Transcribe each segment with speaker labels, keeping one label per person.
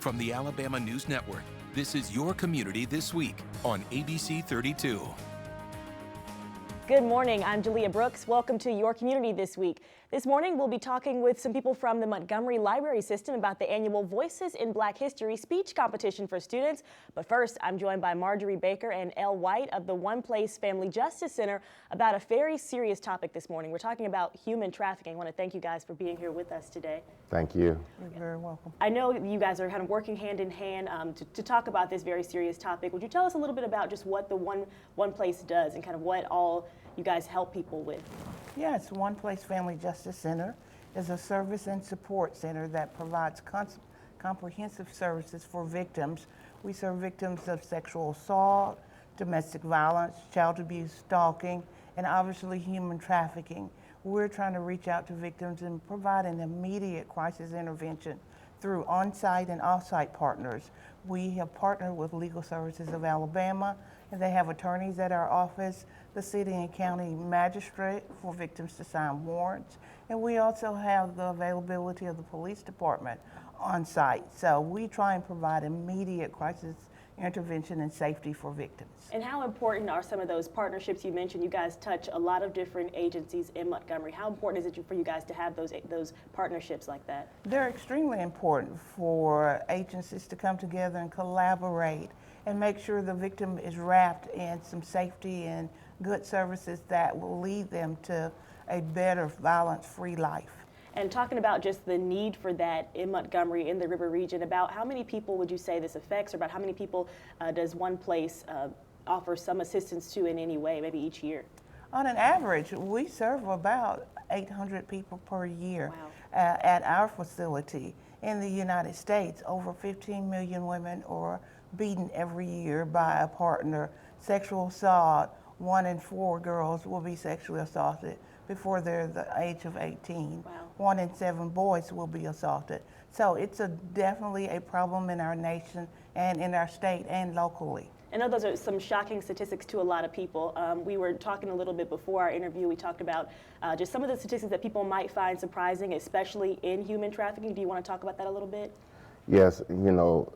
Speaker 1: From the Alabama News Network, this is Your Community This Week on ABC 32.
Speaker 2: Good morning, I'm Jalea Brooks. Welcome to Your Community This Week. This morning we'll be talking with some people from the Montgomery Library System about the annual Voices in Black History speech competition for students. But first, I'm joined by Marjorie Baker and Elle White of the One Place Family Justice Center about a very serious topic this morning. We're talking about human trafficking. I want to thank you guys for being here with us today.
Speaker 3: Thank you.
Speaker 4: You're very welcome.
Speaker 2: I know you guys are kind of working hand in hand to talk about this very serious topic. Would you tell us a little bit about just what the One Place does and kind of what all you guys help people with?
Speaker 4: Yes, One Place Family Justice Center is a service and support center that provides comprehensive services for victims. We serve victims of sexual assault, domestic violence, child abuse, stalking, and obviously human trafficking. We're trying to reach out to victims and provide an immediate crisis intervention through on-site and off-site partners. We have partnered with Legal Services of Alabama, and they have attorneys at our office, the city and county magistrate for victims to sign warrants, and we also have the availability of the police department on site. So we try and provide immediate crisis intervention and safety for victims.
Speaker 2: And how important are some of those partnerships you mentioned? You guys touch a lot of different agencies in Montgomery. How important is it for you guys to have those partnerships like that?
Speaker 4: They're extremely important for agencies to come together and collaborate and make sure the victim is wrapped in some safety and good services that will lead them to a better violence-free life.
Speaker 2: And talking about just the need for that in Montgomery, in the River region, about how many people would you say this affects, or about how many people does One Place offer some assistance to in any way, maybe each year?
Speaker 4: On an average, we serve about 800 people per year.
Speaker 2: Wow.
Speaker 4: At our facility. In the United States, over 15 million women are beaten every year by a partner. Sexual assault, 1 in 4 girls will be sexually assaulted before they're the age of 18.
Speaker 2: Wow.
Speaker 4: 1 in 7 boys will be assaulted. So it's definitely a problem in our nation and in our state and locally.
Speaker 2: I know those are some shocking statistics to a lot of people. We were talking a little bit before our interview. We talked about just some of the statistics that people might find surprising, especially in human trafficking. Do you want to talk about that a little bit?
Speaker 3: Yes, you know,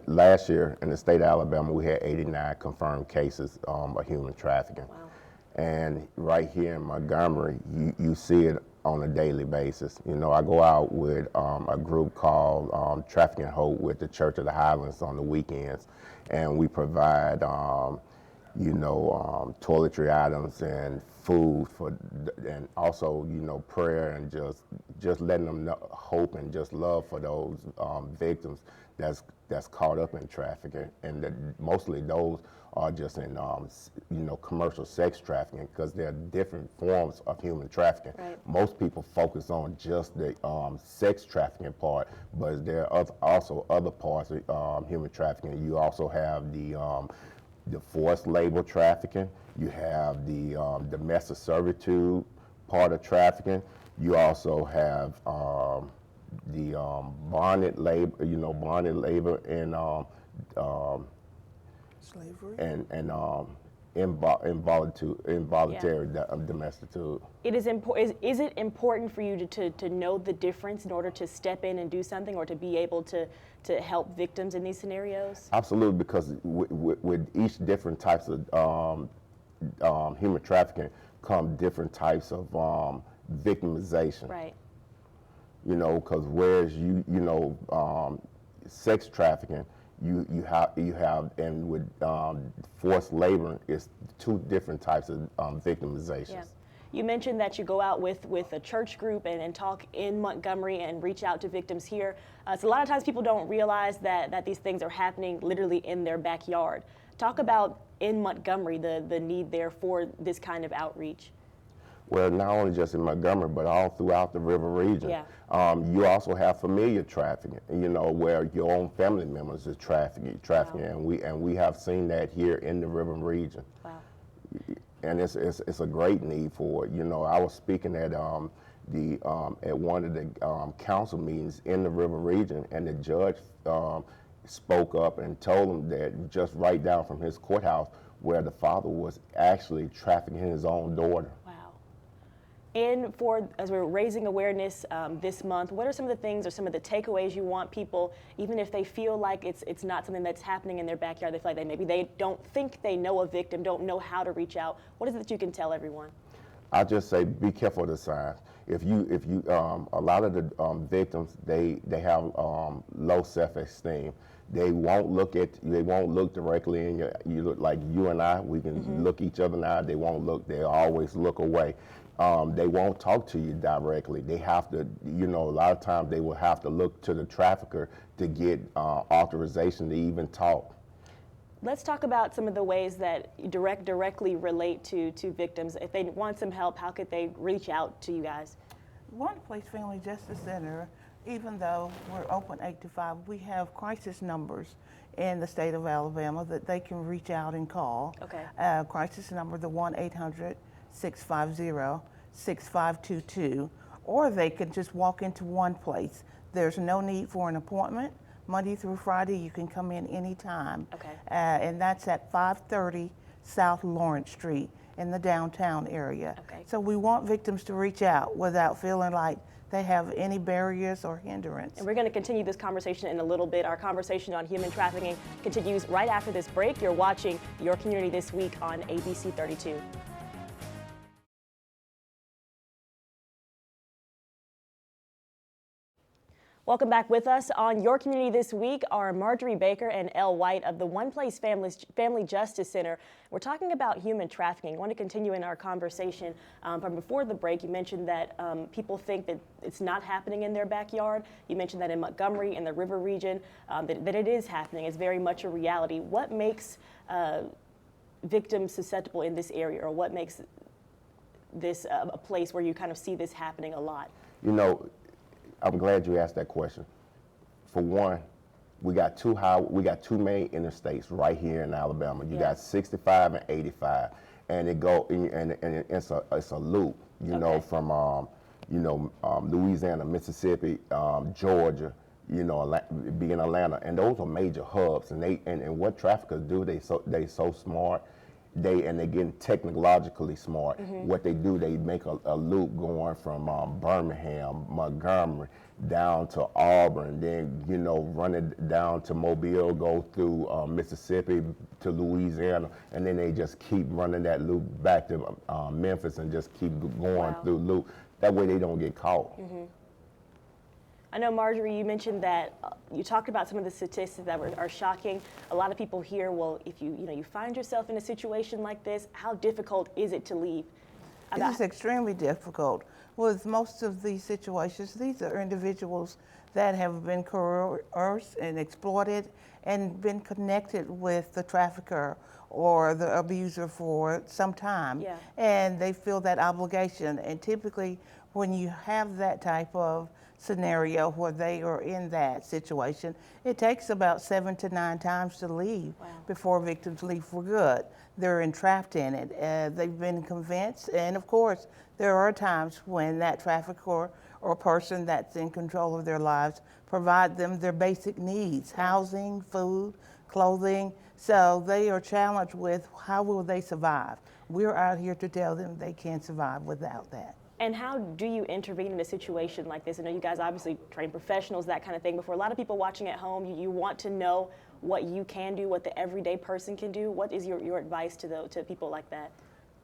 Speaker 3: last year in the state of Alabama, we had 89 confirmed cases of human trafficking.
Speaker 2: Wow.
Speaker 3: And right here in Montgomery, you see it on a daily basis. You know, I go out with a group called Trafficking Hope with the Church of the Highlands on the weekends, and we provide, you know, toiletry items and food and also, you know, prayer and just letting them know hope and just love for those victims that's caught up in trafficking, and mostly those are just in, you know, commercial sex trafficking, because there are different forms of human trafficking.
Speaker 2: Right.
Speaker 3: Most people focus on just the sex trafficking part, but there are also other parts of human trafficking. You also have the forced labor trafficking. You have the domestic servitude part of trafficking. You also have the bonded labor, you know, bonded labor and
Speaker 4: Slavery.
Speaker 3: and involuntary domesticitude.
Speaker 2: Is it important for you to know the difference in order to step in and do something, or to be able to help victims in these scenarios?
Speaker 3: Absolutely, because with each different types of human trafficking come different types of victimization.
Speaker 2: Right.
Speaker 3: You know, because whereas you know, sex trafficking, you have and with forced labor, it's 2 different types of victimizations.
Speaker 2: Yeah. You mentioned that you go out with a church group and talk in Montgomery and reach out to victims here. So a lot of times people don't realize that these things are happening literally in their backyard. Talk about in Montgomery the need there for this kind of outreach.
Speaker 3: Well, not only just in Montgomery, but all throughout the River region.
Speaker 2: Yeah.
Speaker 3: You also have familiar trafficking, you know, where your own family members is trafficking,
Speaker 2: Wow.
Speaker 3: and we have seen that here in the River region.
Speaker 2: Wow.
Speaker 3: And it's a great need for it. You know, I was speaking at at one of the council meetings in the River region, and the judge spoke up and told him that just right down from his courthouse, where the father was actually trafficking his own daughter.
Speaker 2: Wow. And as we're raising awareness this month, what are some of the things or some of the takeaways you want people, even if they feel like it's not something that's happening in their backyard, they feel like maybe they don't think they know a victim, don't know how to reach out. What is it that you can tell everyone?
Speaker 3: I just say be careful of the signs. If you a lot of the victims, they have low self-esteem. They won't look directly in you look like you and I. We can look each other in the eye. They won't look. They always look away. They won't talk to you directly. They have to, a lot of times they will have to look to the trafficker to get authorization to even talk.
Speaker 2: Let's talk about some of the ways that directly relate to victims. If they want some help, how could they reach out to you guys?
Speaker 4: One Place Family Justice Center, even though we're open 8 to 5, we have crisis numbers in the state of Alabama that they can reach out and call.
Speaker 2: Okay.
Speaker 4: Crisis number, the 1-800-650-6522, or they can just walk into One Place. There's no need for an appointment. Monday through Friday, you can come in anytime.
Speaker 2: Okay.
Speaker 4: And that's at 530 South Lawrence Street in the downtown area.
Speaker 2: Okay.
Speaker 4: So we want victims to reach out without feeling like they have any barriers or hindrance.
Speaker 2: And we're going to continue this conversation in a little bit. Our conversation on human trafficking continues right after this break. You're watching Your Community This Week on ABC 32. Welcome back with us on Your Community This Week are Marjorie Baker and Elle White of the One Place Family Justice Center. We're talking about human trafficking. I want to continue in our conversation. From before the break, you mentioned that people think that it's not happening in their backyard. You mentioned that in Montgomery, in the river region, that it is happening. It's very much a reality. What makes victims susceptible in this area, or what makes this a place where you kind of see this happening a lot?
Speaker 3: I'm glad you asked that question. For one, we got two main interstates right here in Alabama. You got 65 and 85, and it's a loop. From Louisiana, Mississippi, Georgia, being Atlanta, and those are major hubs. And what traffickers do, they so smart. They getting technologically smart. What they do, they make a loop going from Birmingham, Montgomery, down to Auburn, then run it down to Mobile, go through Mississippi to Louisiana, and then they just keep running that loop back to Memphis and just keep going through loop. That way they don't get caught.
Speaker 2: I know, Marjorie, you mentioned that you talked about some of the statistics that are shocking. A lot of people hear, well, if you find yourself in a situation like this, how difficult is it to leave?
Speaker 4: It is extremely difficult. With most of these situations, these are individuals that have been coerced and exploited and been connected with the trafficker or the abuser for some time.
Speaker 2: Yeah.
Speaker 4: And they feel that obligation. And typically, when you have that type of scenario where they are in that situation, it takes about 7 to 9 times to leave before victims leave for good. They're entrapped in it. They've been convinced, and of course, there are times when that trafficker or person that's in control of their lives provide them their basic needs: housing, food, clothing. So they are challenged with how will they survive. We're out here to tell them they can't survive without that.
Speaker 2: And how do you intervene in a situation like this? I know you guys obviously train professionals, that kind of thing, but for a lot of people watching at home, you want to know what you can do, what the everyday person can do. What is your advice to people like that?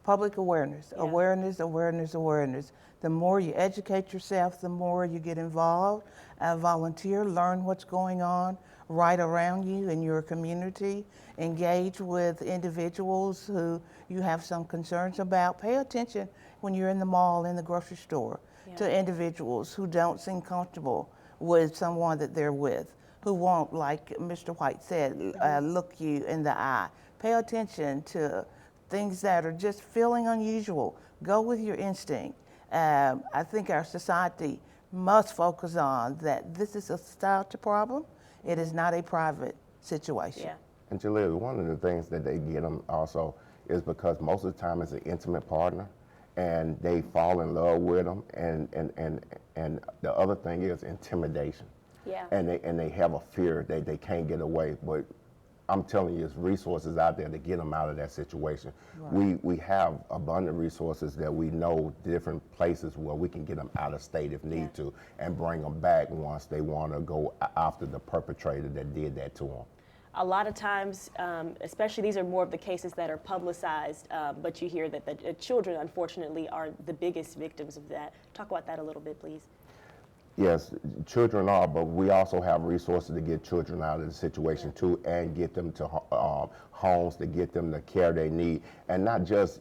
Speaker 4: Public awareness, awareness. The more you educate yourself, the more you get involved, volunteer, learn what's going on right around you in your community, engage with individuals who you have some concerns about. Pay attention when you're in the mall, in the grocery store, to individuals who don't seem comfortable with someone that they're with, who won't, like Mr. White said, look you in the eye. Pay attention to things that are just feeling unusual. Go with your instinct. I think our society must focus on that this is a societal problem. It is not a private situation.
Speaker 2: Yeah.
Speaker 3: And Jaleel, one of the things that they get them also is because most of the time it's an intimate partner, and they fall in love with them, and the other thing is intimidation.
Speaker 2: Yeah.
Speaker 3: And they have a fear that they can't get away. But I'm telling you, there's resources out there to get them out of that situation.
Speaker 4: Right.
Speaker 3: We have abundant resources that we know different places where we can get them out of state if need to, and bring them back once they want to go after the perpetrator that did that to them.
Speaker 2: A lot of times, especially these are more of the cases that are publicized, but you hear that the children, unfortunately, are the biggest victims of that. Talk about that a little bit, please.
Speaker 3: Yes, children are, but we also have resources to get children out of the situation too, and get them to homes, to get them the care they need, and not just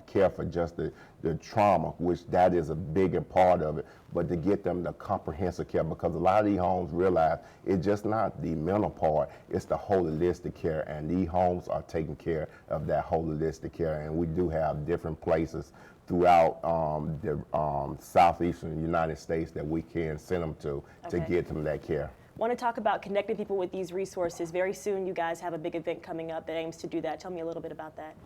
Speaker 3: care for just the trauma, which that is a bigger part of it, but to get them the comprehensive care, because a lot of these homes realize it's just not the mental part, it's the holistic care, and these homes are taking care of that holistic care, and we do have different places throughout the southeastern United States that we can send them to get them that care.
Speaker 2: Want to talk about connecting people with these resources. Very soon you guys have a big event coming up that aims to do that. Tell me a little bit about that.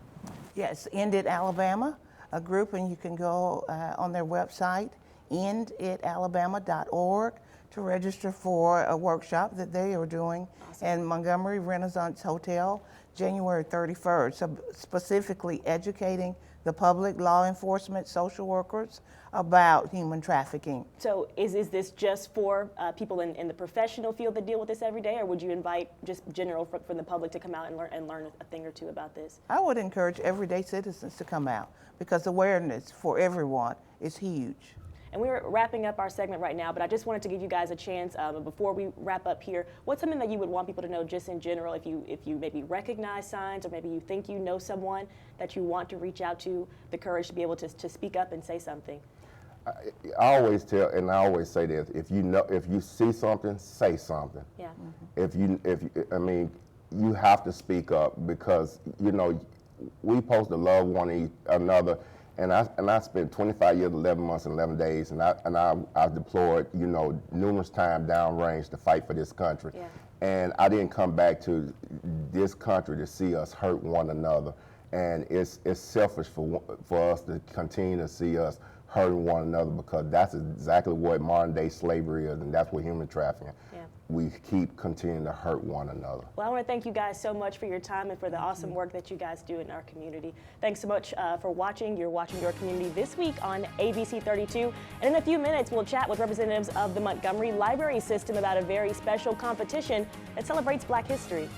Speaker 4: Yes, End It Alabama, a group, and you can go on their website, enditalabama.org, to register for a workshop that they are doing in Montgomery Renaissance Hotel, January 31st, so specifically educating the public, law enforcement, social workers about human trafficking.
Speaker 2: So is this just for people in the professional field that deal with this every day, or would you invite just general from the public to come out and learn a thing or two about this?
Speaker 4: I would encourage everyday citizens to come out, because awareness for everyone is huge.
Speaker 2: And we're wrapping up our segment right now, but I just wanted to give you guys a chance before we wrap up here. What's something that you would want people to know just in general, if you maybe recognize signs, or maybe you think you know someone that you want to reach out to, the courage to be able to speak up and say something?
Speaker 3: I always tell, and I always say this: if you see something, say something.
Speaker 2: Yeah.
Speaker 3: You have to speak up, because we supposed to love one another. And I spent 25 years, 11 months, and 11 days, and I deployed, numerous times downrange to fight for this country.
Speaker 2: Yeah.
Speaker 3: And I didn't come back to this country to see us hurt one another. And it's selfish for us to continue to see us hurting one another, because that's exactly what modern day slavery is, and that's what human trafficking.
Speaker 2: Yeah.
Speaker 3: We keep continuing to hurt one another.
Speaker 2: Well, I want to thank you guys so much for your time and for the awesome work that you guys do in our community. Thanks so much for watching. You're watching Your Community this week on ABC 32. And in a few minutes, we'll chat with representatives of the Montgomery Library System about a very special competition that celebrates Black history.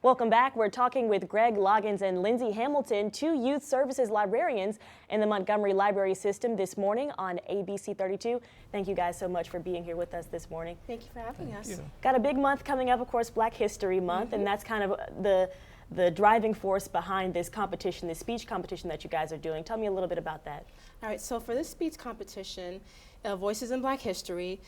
Speaker 2: Welcome back. We're talking with Greg Loggins and Lindsay Hamilton, two youth services librarians in the Montgomery Library System, this morning on ABC 32. Thank you guys so much for being here with us this morning.
Speaker 5: Thank you for having us.
Speaker 2: Got a big month coming up, of course, Black History Month, and that's kind of the driving force behind this competition, this speech competition that you guys are doing. Tell me a little bit about that.
Speaker 5: All right, so for this speech competition, Voices in Black History,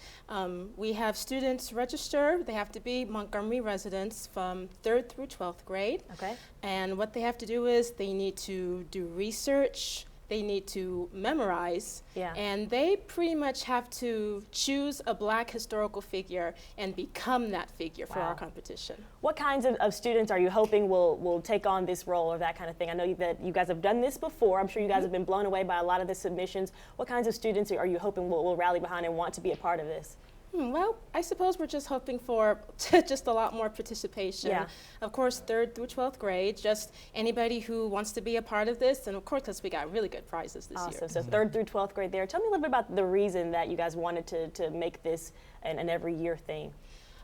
Speaker 5: we have students register. They have to be Montgomery residents from 3rd through 12th grade.
Speaker 2: Okay.
Speaker 5: And what they have to do is they need to do research, they need to memorize, and they pretty much have to choose a Black historical figure and become that figure for our competition.
Speaker 2: What kinds of students are you hoping will take on this role or that kind of thing? I know that you guys have done this before. I'm sure you guys have been blown away by a lot of the submissions. What kinds of students are you hoping will rally behind and want to be a part of this?
Speaker 5: Well, I suppose we're just hoping for just a lot more participation.
Speaker 2: Yeah.
Speaker 5: Of course, 3rd through 12th grade, just anybody who wants to be a part of this, and of course, because we got really good prizes this year.
Speaker 2: Awesome. So 3rd through 12th grade there. Tell me a little bit about the reason that you guys wanted to make this an every year thing.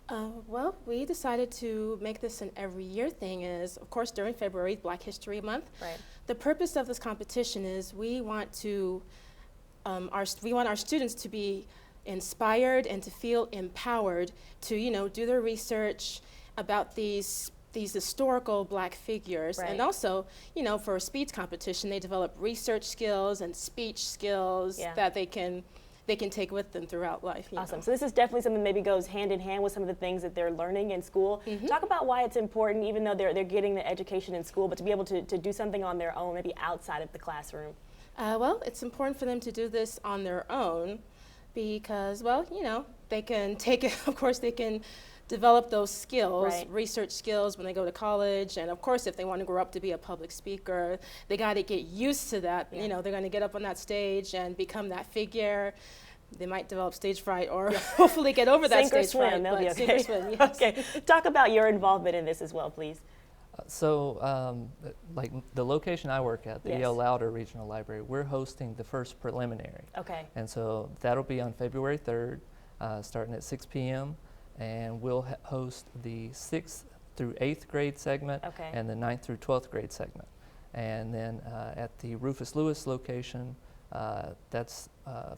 Speaker 5: Well, we decided to make this an every year thing is, of course, during February, Black History Month.
Speaker 2: Right. The
Speaker 5: purpose of this competition is we want our students to be inspired and to feel empowered to, do their research about these historical Black figures.
Speaker 2: Right.
Speaker 5: And also, for a speech competition, they develop research skills and speech skills that they can take with them throughout life.
Speaker 2: Awesome. So this is definitely something that maybe goes hand in hand with some of the things that they're learning in school. Talk about why it's important, even though they're getting the education in school, but to be able to do something on their own, maybe outside of the classroom.
Speaker 5: Well, it's important for them to do this on their own because, well, they can take it, of course, they can develop those skills,
Speaker 2: Right.
Speaker 5: research skills when they go to college. And of course, if they want to grow up to be a public speaker, they got to get used to that.
Speaker 2: Yeah.
Speaker 5: You know, they're going to get up on that stage and become that figure. They might develop stage fright or hopefully get over that
Speaker 2: Sink or
Speaker 5: stage
Speaker 2: swim,
Speaker 5: fright.
Speaker 2: they'll
Speaker 5: but
Speaker 2: be okay.
Speaker 5: Sink or swim, yes.
Speaker 2: Okay, talk about your involvement in this as well, please.
Speaker 6: Like the location I work at, the
Speaker 2: Yes.
Speaker 6: E.L. Louder Regional Library, we're hosting the first preliminary.
Speaker 2: Okay.
Speaker 6: And so that'll be on February 3rd, starting at 6 p.m. And we'll host the 6th through 8th grade segment
Speaker 2: Okay.
Speaker 6: and the 9th through 12th grade segment. And then at the Rufus Lewis location, that's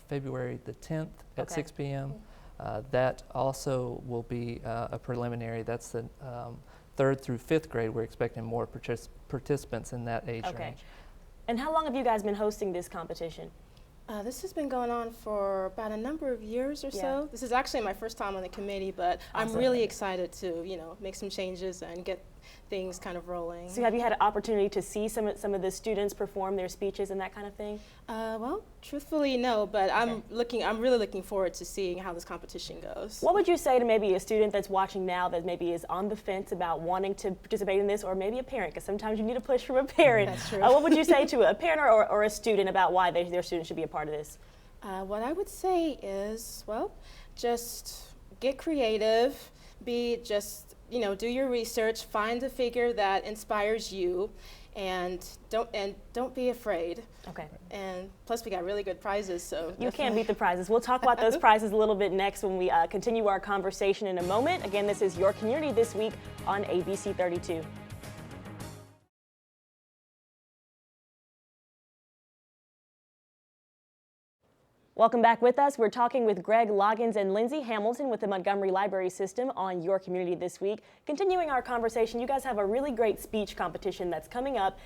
Speaker 6: February the 10th at
Speaker 2: Okay.
Speaker 6: 6 p.m. That also will be a preliminary. That's the 3rd through 5th grade. We're expecting more participants in that age
Speaker 2: Okay.
Speaker 6: range.
Speaker 2: And how long have you guys been hosting this competition?
Speaker 5: This has been going on for about a number of years or
Speaker 2: Yeah.
Speaker 5: so. This is actually my first time on the committee, but I'm really excited to, you know, make some changes and get things kind of rolling.
Speaker 2: So have you had an opportunity to see some of the students perform their speeches and that kind of thing?
Speaker 5: Well, truthfully, no, but I'm really looking forward to seeing how this competition goes.
Speaker 2: What would you say to maybe a student that's watching now that maybe is on the fence about wanting to participate in this, or maybe a parent, because sometimes you need a push from a parent.
Speaker 5: That's true.
Speaker 2: What would you say to a parent or a student about why their student should be a part of this?
Speaker 5: What I would say is, well, just get creative, do your research, find a figure that inspires you, and don't be afraid.
Speaker 2: Okay.
Speaker 5: And plus, we got really good prizes, so
Speaker 2: You can't beat the prizes. We'll talk about those prizes a little bit next when we continue our conversation in a moment. Again, this is Your Community This Week on ABC 32. Welcome back with us. We're talking with Greg Loggins and Lindsay Hamilton with the Montgomery Library System on Your Community This Week. Continuing our conversation, you guys have a really great speech competition that's coming up.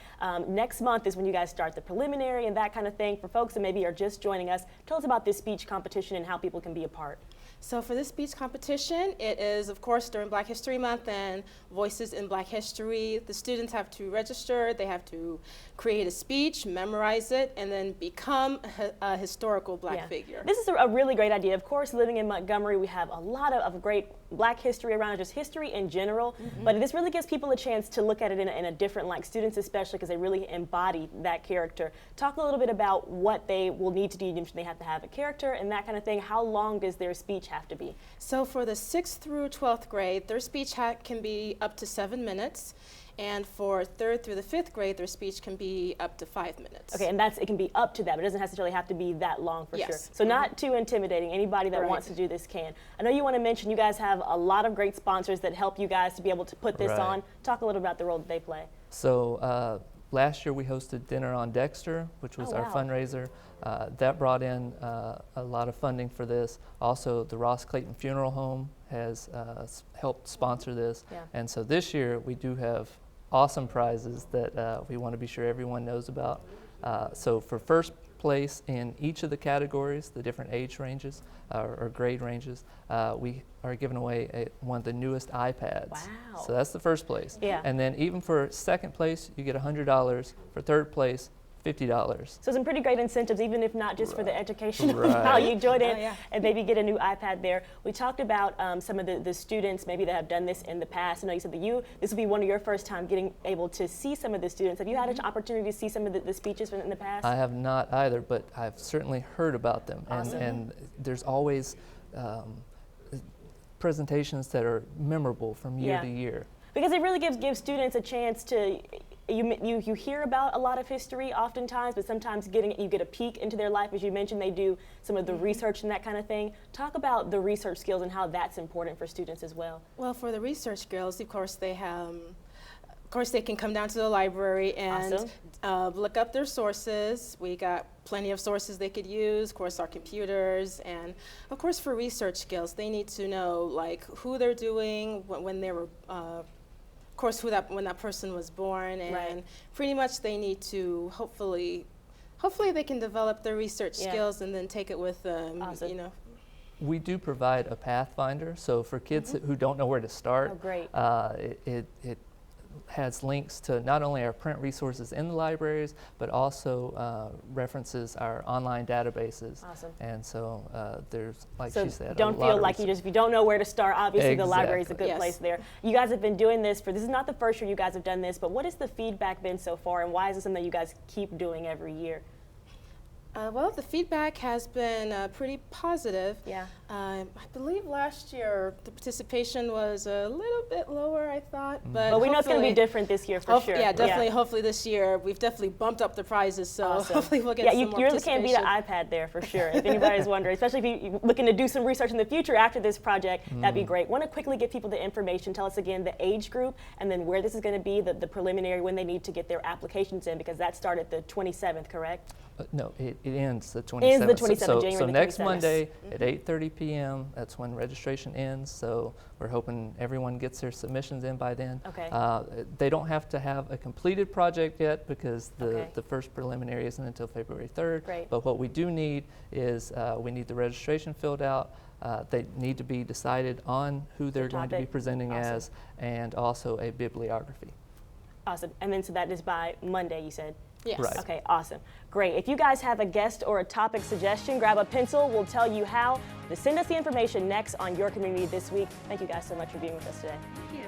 Speaker 2: Next month is when you guys start the preliminary and that kind of thing. For folks that maybe are just joining us, tell us about this speech competition and how people can be a part.
Speaker 5: So for this speech competition, it is, of course, during Black History Month and Voices in Black History. The students have to register, they have to create a speech, memorize it, and then become a historical Black figure.
Speaker 2: This is a really great idea. Of course, living in Montgomery, we have a lot of great Black history around, just history in general, but this really gives people a chance to look at it in a different light, students especially, because they really embody that character. Talk a little bit about what they will need to do. You mentioned they have to have a character and that kind of thing. How long does their speech have to be?
Speaker 5: So for the 6th through 12th grade, their speech can be up to 7 minutes. And for 3rd through the 5th grade, their speech can be up to 5 minutes.
Speaker 2: Okay, and it can be up to that, but it doesn't necessarily have to be that long for sure. So not too intimidating. Anybody that wants to do this can. I know you want to mention you guys have a lot of great sponsors that help you guys to be able to put this on. Talk a little about the role that they play.
Speaker 6: So last year we hosted Dinner on Dexter, which was our fundraiser. That brought in a lot of funding for this. Also, the Ross Clayton Funeral Home has helped sponsor this. And so this year we do have awesome prizes that we want to be sure everyone knows about. So for first place in each of the categories, the different age ranges or grade ranges, we are giving away one of the newest iPads.
Speaker 2: Wow.
Speaker 6: So that's the first place.
Speaker 2: Yeah.
Speaker 6: And then even for second place, you get $100. For third place, $50.
Speaker 2: So some pretty great incentives, even if not just for the educational value. Join in and maybe get a new iPad there. We talked about some of the students maybe that have done this in the past. I know you said that this will be one of your first time getting able to see some of the students. Have you had an opportunity to see some of the speeches in the past?
Speaker 6: I have not either, but I've certainly heard about them.
Speaker 2: Awesome.
Speaker 6: And there's always presentations that are memorable from year to year.
Speaker 2: Because it really gives students a chance to, you hear about a lot of history oftentimes, but sometimes you get a peek into their life. As you mentioned, they do some of the research and that kind of thing. Talk about the research skills and how that's important for students as well.
Speaker 5: Well, for the research skills, of course, they can come down to the library and look up their sources. We got plenty of sources they could use, of course, our computers. And of course, for research skills, they need to know like who they're doing, when they were, of course, when that person was born, and pretty much they need to hopefully they can develop their research skills and then take it with them. You know.
Speaker 6: We do provide a pathfinder, so for kids who don't know where to start, has links to not only our print resources in the libraries, but also references our online databases.
Speaker 2: Awesome.
Speaker 6: And so there's, like
Speaker 2: so
Speaker 6: she said,
Speaker 2: don't feel like if you don't know where to start, obviously the library is a good place there. You guys have been doing this this is not the first year you guys have done this, but what has the feedback been so far, and why is this something that you guys keep doing every year?
Speaker 5: Well, the feedback has been pretty positive.
Speaker 2: Yeah.
Speaker 5: I believe last year the participation was a little bit lower, I thought. But
Speaker 2: we know it's going to be different this year for sure.
Speaker 5: Yeah, definitely. Yeah. Hopefully this year we've definitely bumped up the prizes, so hopefully we'll get some more
Speaker 2: you really can't beat an iPad there for sure. If anybody's wondering, especially if you're looking to do some research in the future after this project, that'd be great. Want to quickly give people the information. Tell us again the age group and then where this is going to be, the preliminary, when they need to get their applications in, because that started the 27th, correct?
Speaker 6: No, it ends the 27th.
Speaker 2: Ends the 27th,
Speaker 6: so
Speaker 2: January the
Speaker 6: next
Speaker 2: 27th.
Speaker 6: Monday at 8:30 p.m. That's when registration ends. So we're hoping everyone gets their submissions in by then.
Speaker 2: Okay.
Speaker 6: They don't have to have a completed project yet because the first preliminary isn't until February 3rd.
Speaker 2: Great.
Speaker 6: But what we do need is we need the registration filled out. They need to be decided on who they're going to be presenting as, and also a bibliography.
Speaker 2: Awesome. And then so that is by Monday, you said?
Speaker 5: Yes.
Speaker 6: Right.
Speaker 2: Okay, awesome. Great. If you guys have a guest or a topic suggestion, grab a pencil. We'll tell you how to send us the information next on Your Community This Week. Thank you guys so much for being with us today.
Speaker 5: Thank you.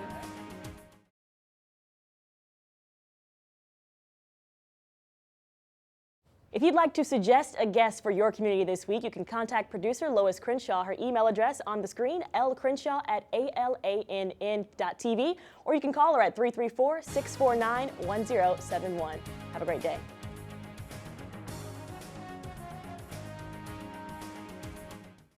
Speaker 2: If you'd like to suggest a guest for Your Community This Week, you can contact producer Lois Crenshaw. Her email address on the screen, lcrenshaw@alann.tv, or you can call her at 334-649-1071. Have a great day.